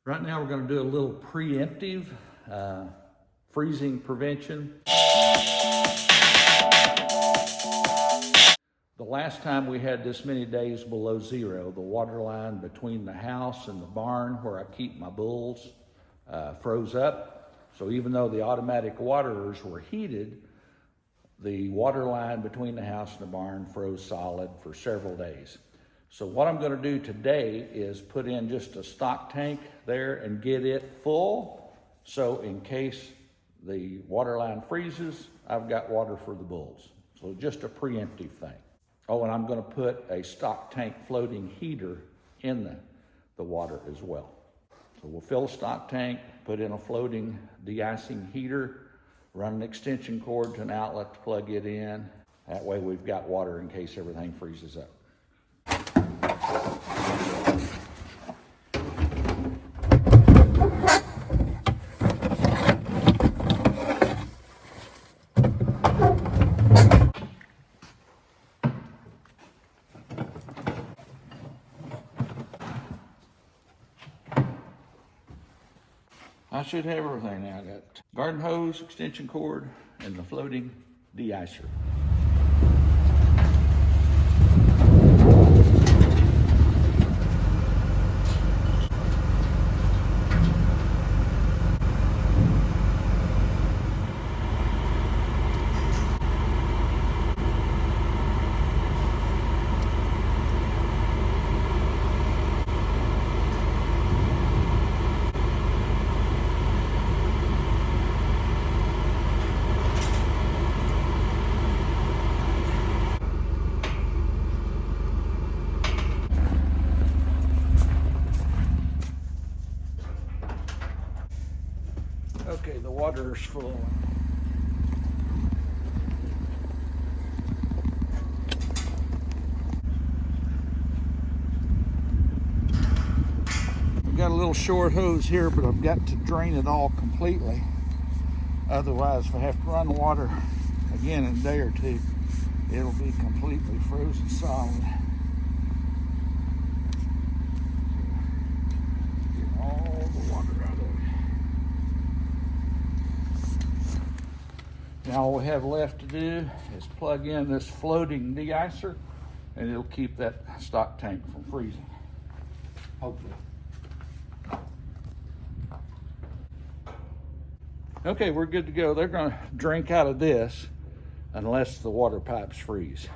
Right now we're going to do a little preemptive freezing prevention. The last time we had this many days below zero, the water line between the house and the barn where I keep my bulls froze up. So even though the automatic waterers were heated, the water line between the house and the barn froze solid for several days. So what I'm going to do today is put in just a stock tank there and get it full. So in case the water line freezes, I've got water for the bulls. So just a preemptive thing. Oh, and I'm going to put a stock tank floating heater in the water as well. So we'll fill a stock tank, put in a floating de-icing heater, run an extension cord to an outlet to plug it in. That way we've got water in case everything freezes up. I should have everything now. I got garden hose, extension cord, and the floating de-icer. Okay, the water is full. I've got a little short hose here, but I've got to drain it all completely. Otherwise, if I have to run water again in a day or two, it'll be completely frozen solid. Get all the water out of it. Now all we have left to do is plug in this floating de-icer, and it'll keep that stock tank from freezing, hopefully. Okay, we're good to go. They're going to drink out of this unless the water pipes freeze.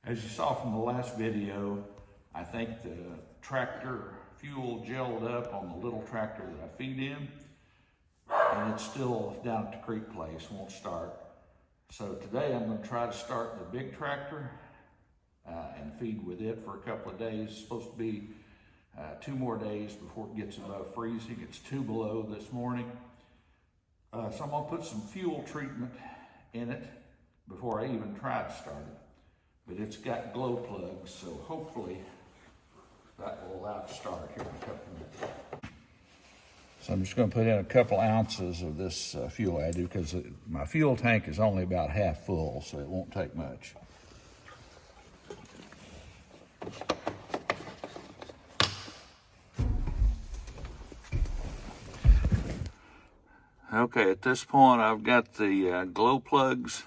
As you saw from the last video, I think the tractor fuel gelled up on the little tractor that I feed in. And it's still down at the creek place, won't start. So today I'm going to try to start the big tractor and feed with it for a couple of days. It's supposed to be 2 more days before it gets above freezing. It's 2 below this morning. So I'm going to put some fuel treatment in it before I even try to start it. But it's got glow plugs, so hopefully that will allow it to start here in a couple of minutes. So I'm just going to put in a couple ounces of this fuel additive because my fuel tank is only about half full, so it won't take much. Okay, at this point I've got the glow plugs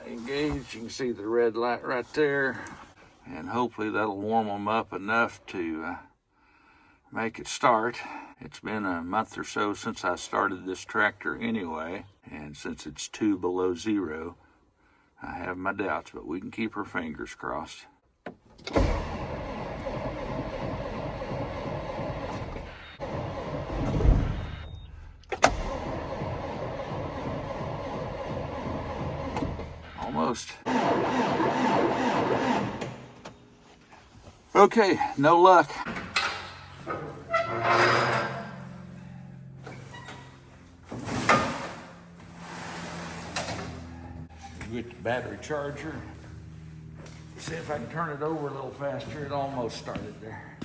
engaged. You can see the red light right there, and hopefully that'll warm them up enough to make it start. It's been a month or so since I started this tractor anyway, and since it's 2 below zero, I have my doubts, but we can keep our fingers crossed. Almost. Okay, no luck. Get the battery charger. See if I can turn it over a little faster. It almost started there.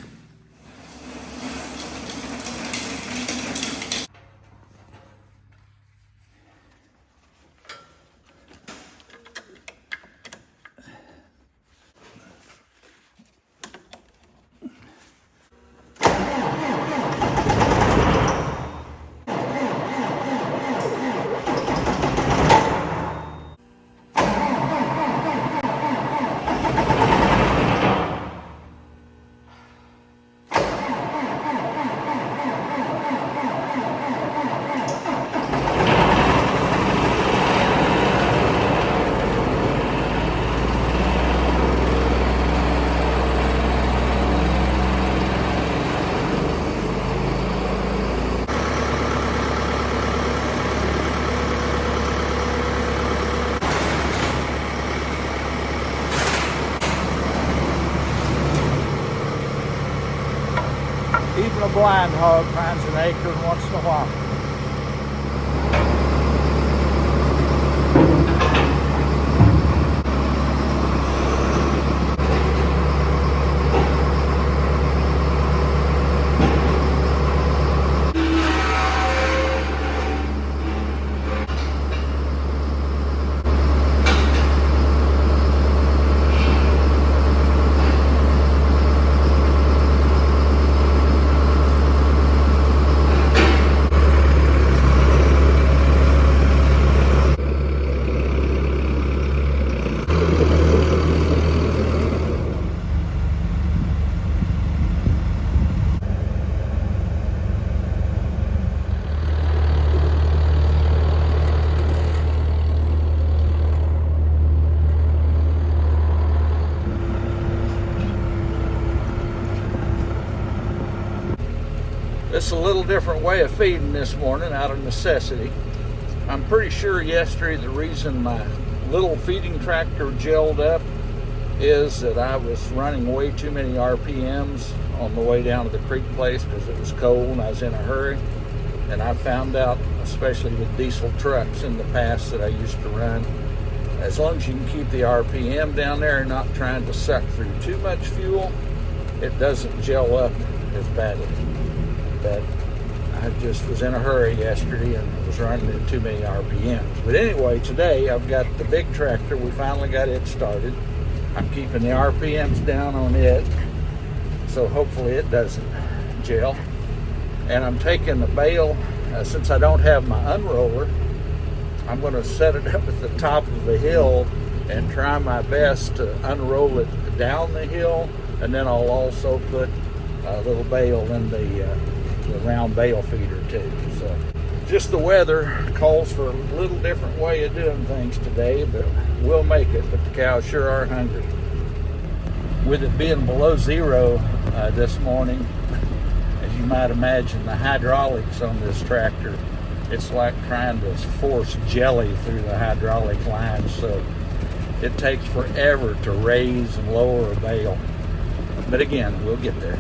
Even a blind hog finds an acorn once in a while. It's a little different way of feeding this morning out of necessity. I'm pretty sure yesterday the reason my little feeding tractor gelled up is that I was running way too many RPMs on the way down to the creek place because it was cold and I was in a hurry. And I found out, especially with diesel trucks in the past that I used to run, as long as you can keep the RPM down there and not trying to suck through too much fuel, it doesn't gel up as badly. But I just was in a hurry yesterday and was running at too many RPMs. But anyway, today I've got the big tractor. We finally got it started. I'm keeping the RPMs down on it, so hopefully it doesn't gel. And I'm taking the Bale, since I don't have my unroller, I'm going to set it up at the top of the hill and try my best to unroll it down the hill. And then I'll also put a little Bale in the round Bale feeder too. So just the weather calls for a little different way of doing things today, but we'll make it. But the cows sure are hungry. With it being below zero this morning, as you might imagine, the hydraulics on this tractor, it's like trying to force jelly through the hydraulic lines. So it takes forever to raise and lower a Bale. But again, we'll get there.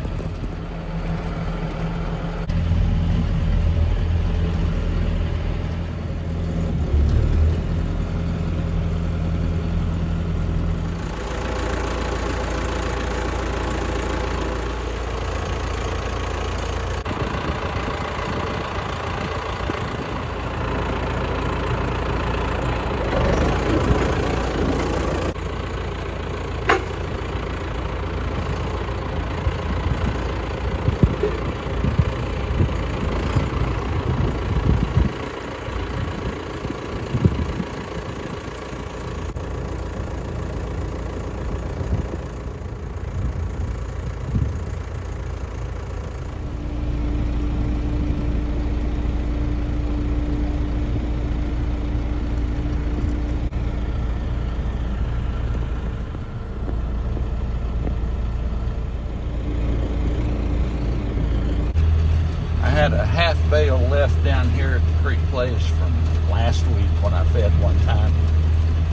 Had a half Bale left down here at the creek place from last week when I fed one time,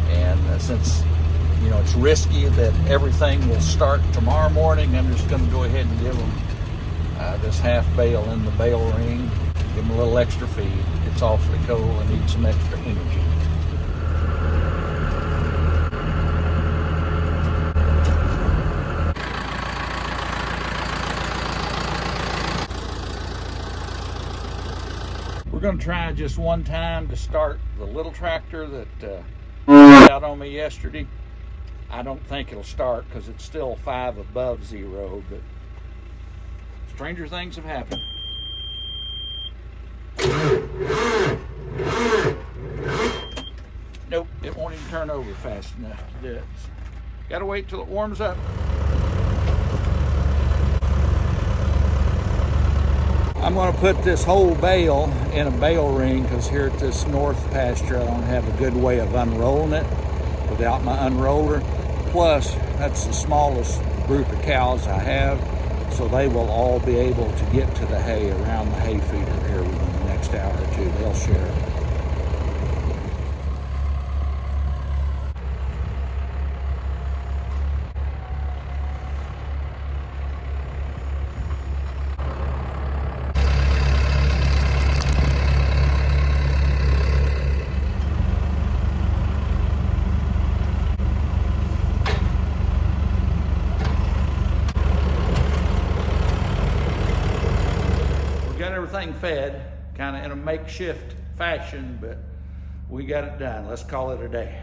and since it's risky that everything will start tomorrow morning, I'm just going to go ahead and give them this half Bale in the Bale ring, give them a little extra feed. It's awfully cold and need some extra energy. We're going to try just one time to start the little tractor that out on me yesterday. I don't think it'll start because it's still 5 above zero, but stranger things have happened. Nope, it won't even turn over fast enough to do it. Gotta wait till it warms up. I'm going to put this whole Bale in a Bale ring because here at this north pasture I don't have a good way of unrolling it without my unroller. Plus, that's the smallest group of cows I have, so they will all be able to get to the hay around the hay feeder here within the next hour or two. They'll share. everything fed, kind of in a makeshift fashion, but we got it done. Let's call it a day.